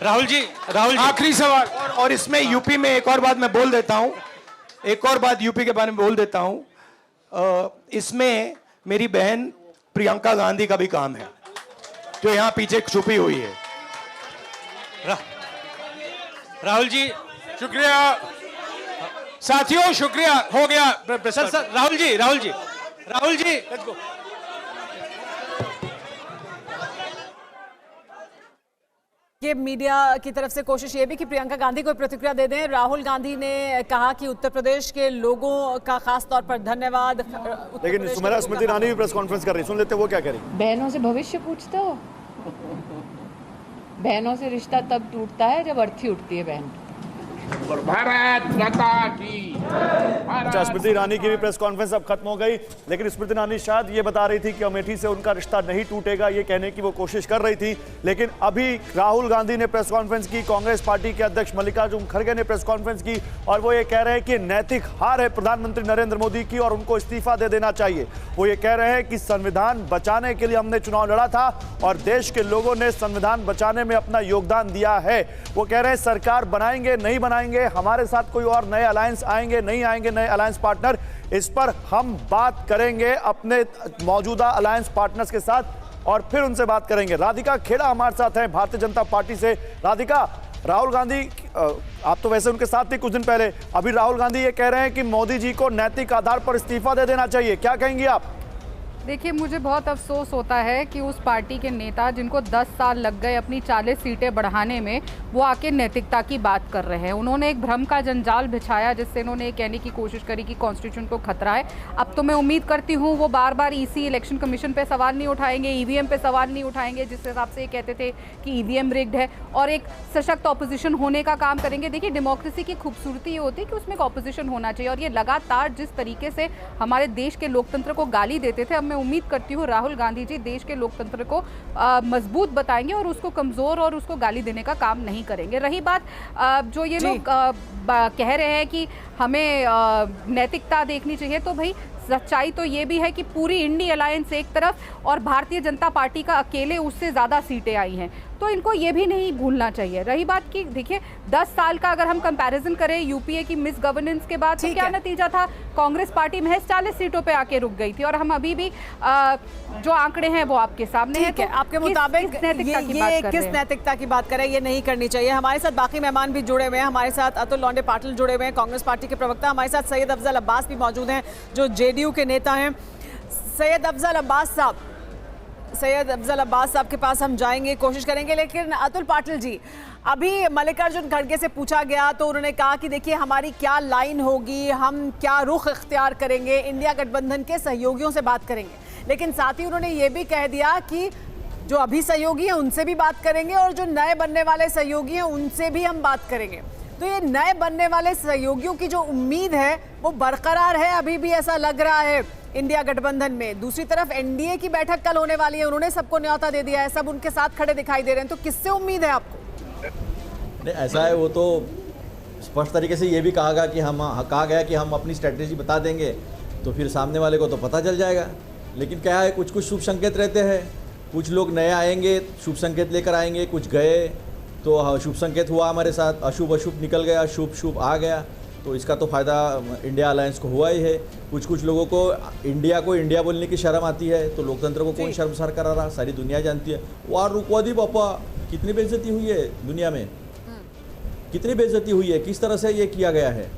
राहुल जी आखिरी सवाल। और इसमें यूपी में एक और बात मैं बोल देता हूं, एक और बात यूपी के बारे में बोल देता हूं। इसमें मेरी बहन प्रियंका गांधी का भी काम है, जो यहां पीछे छुपी हुई है। राहुल जी शुक्रिया साथियों, शुक्रिया। हो गया sir Rahul ji let's go. ये मीडिया की तरफ से कोशिश ये भी कि प्रियंका गांधी को प्रतिक्रिया दे दें। राहुल गांधी ने कहा कि उत्तर प्रदेश के लोगों का खास तौर पर धन्यवाद। लेकिन स्मृति ईरानी भी प्रेस कॉन्फ्रेंस कर रही, सुन लेते वो क्या कह रही। बहनों से भविष्य पूछते हो? बहनों से रिश्ता तब टूटता है जब अर्थी उठती है बहन। भारत माता की। अच्छा, स्मृति ईरानी की भी प्रेस कॉन्फ्रेंस अब खत्म हो गई, लेकिन स्मृति ईरानी शायद ये बता रही थी कि अमेठी से उनका रिश्ता नहीं टूटेगा, ये कहने की वो कोशिश कर रही थी। लेकिन अभी राहुल गांधी ने प्रेस कॉन्फ्रेंस की, कांग्रेस पार्टी के अध्यक्ष मल्लिकार्जुन खड़गे ने प्रेस कॉन्फ्रेंस की और वो ये कह रहे हैं कि नैतिक हार है प्रधानमंत्री नरेंद्र मोदी की और उनको इस्तीफा दे देना चाहिए। वो ये कह रहे हैं कि संविधान बचाने के लिए हमने चुनाव लड़ा था और देश के लोगों ने संविधान बचाने में अपना योगदान दिया है। वो कह रहे हैं सरकार बनाएंगे नहीं बनाएंगे, हमारे साथ कोई और नए अलायंस आएंगे नहीं आएंगे, नए अलायंस पार्टनर, इस पर हम बात करेंगे अपने मौजूदा अलायंस पार्टनर्स के साथ और फिर उनसे बात करेंगे। राधिका खेड़ा हमारे साथ हैं भारतीय जनता पार्टी से। राधिका, राहुल गांधी, आप तो वैसे उनके साथ थे कुछ दिन पहले, अभी राहुल गांधी ये कह रहे हैं कि मोदी जी को नैतिक आधार पर इस्तीफा दे देना चाहिए, क्या कहेंगी आप? देखिए, मुझे बहुत अफसोस होता है कि उस पार्टी के नेता जिनको 10 साल लग गए अपनी 40 सीटें बढ़ाने में, वो आके नैतिकता की बात कर रहे हैं। उन्होंने एक भ्रम का जंजाल बिछाया जिससे इन्होंने ये कहने की कोशिश करी कि कॉन्स्टिट्यूशन को खतरा है। अब तो मैं उम्मीद करती हूँ वो बार बार ईसी इलेक्शन कमीशन पे सवाल नहीं उठाएंगे, ईवीएम पे सवाल नहीं उठाएंगे, जिस हिसाब से ये कहते थे कि ईवीएम रिग्ड है, और एक सशक्त ऑपोजिशन होने का काम करेंगे। देखिए, डेमोक्रेसी की खूबसूरती ये होती है कि उसमें एक ऑपोजिशन होना चाहिए, और ये लगातार जिस तरीके से हमारे देश के लोकतंत्र को गाली देते थे, अब मैं उम्मीद करती हूँ राहुल गांधी जी देश के लोकतंत्र को मजबूत बताएंगे और उसको कमजोर और उसको गाली देने का काम नहीं करेंगे। रही बात जो ये लोग कह रहे हैं कि हमें नैतिकता देखनी चाहिए, तो भाई सच्चाई तो ये भी है कि पूरी इंडी अलायंस एक तरफ और भारतीय जनता पार्टी का अकेले उससे ज़्यादा सीटें आई हैं, तो इनको ये भी नहीं भूलना चाहिए। रही बात कि देखिए 10 साल का अगर हम कंपैरिजन करें यूपीए की मिस गवर्नेंस के बाद, तो क्या नतीजा था? कांग्रेस पार्टी महज 40 सीटों पे आके रुक गई थी, और हम अभी भी जो आंकड़े हैं वो आपके सामने हैं। तो आपके मुताबिक ये किस नैतिकता की बात करें, ये नहीं करनी चाहिए। हमारे साथ बाकी मेहमान भी जुड़े हुए हैं, हमारे साथ अतुल लॉन्डे पाटिल जुड़े हुए हैं, कांग्रेस पार्टी के प्रवक्ता, हमारे साथ सैयद अफजल अब्बास भी मौजूद हैं जो जेडीयू के नेता हैं। सैयद अफजल अब्बास साहब के पास हम जाएंगे, कोशिश करेंगे, लेकिन अतुल पाटिल जी, अभी मल्लिकार्जुन खड़गे से पूछा गया तो उन्होंने कहा कि देखिए हमारी क्या लाइन होगी, हम क्या रुख इख्तियार करेंगे, इंडिया गठबंधन के सहयोगियों से बात करेंगे, लेकिन साथ ही उन्होंने ये भी कह दिया कि जो अभी सहयोगी हैं उनसे भी बात करेंगे और जो नए बनने वाले सहयोगी हैं उनसे भी हम बात करेंगे। तो ये नए बनने वाले सहयोगियों की जो उम्मीद है वो बरकरार है, अभी भी ऐसा लग रहा है इंडिया गठबंधन में। दूसरी तरफ एनडीए की बैठक कल होने वाली है, उन्होंने सबको न्योता दे दिया है, सब उनके साथ खड़े दिखाई दे रहे हैं, तो किससे उम्मीद है आपको? नहीं, ऐसा है, वो तो स्पष्ट तरीके से ये भी कहा गया कि हम अपनी स्ट्रेटेजी बता देंगे तो फिर सामने वाले को तो पता चल जाएगा। लेकिन क्या है, कुछ शुभ संकेत रहते हैं, कुछ लोग नए आएंगे शुभ संकेत लेकर आएंगे, कुछ गए तो शुभ संकेत हुआ हमारे साथ, अशुभ निकल गया, शुभ आ गया, तो इसका तो फ़ायदा इंडिया अलायंस को हुआ ही है। कुछ लोगों को इंडिया बोलने की शर्म आती है, तो लोकतंत्र को कौन शर्मसार करा रहा, सारी दुनिया जानती है। वार रुकवा दी पापा, कितनी बेइज्जती हुई है दुनिया में, कितनी बेइज्जती हुई है, किस तरह से ये किया गया है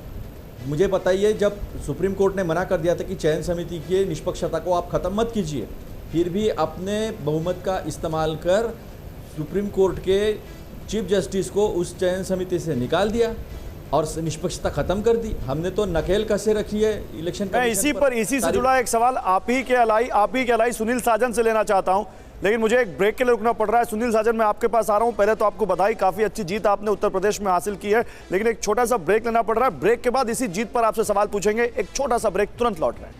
मुझे बताइए। जब सुप्रीम कोर्ट ने मना कर दिया था कि चयन समिति की निष्पक्षता को आप ख़त्म मत कीजिए, फिर भी अपने बहुमत का इस्तेमाल कर सुप्रीम कोर्ट के चीफ जस्टिस को उस चयन समिति से निकाल दिया और निष्पक्षता खत्म कर दी। हमने तो नकेल कसे रखी है इलेक्शन कमीशन पर। इसी से जुड़ा एक सवाल आप ही के अलाई सुनील साजन से लेना चाहता हूं, लेकिन मुझे एक ब्रेक के लिए रुकना पड़ रहा है। सुनील साजन, मैं आपके पास आ रहा हूं। पहले तो आपको बधाई, काफी अच्छी जीत आपने उत्तर प्रदेश में हासिल की है, लेकिन एक छोटा सा ब्रेक लेना पड़ रहा है। ब्रेक के बाद इसी जीत पर आपसे सवाल पूछेंगे। एक छोटा सा ब्रेक, तुरंत लौट रहे हैं।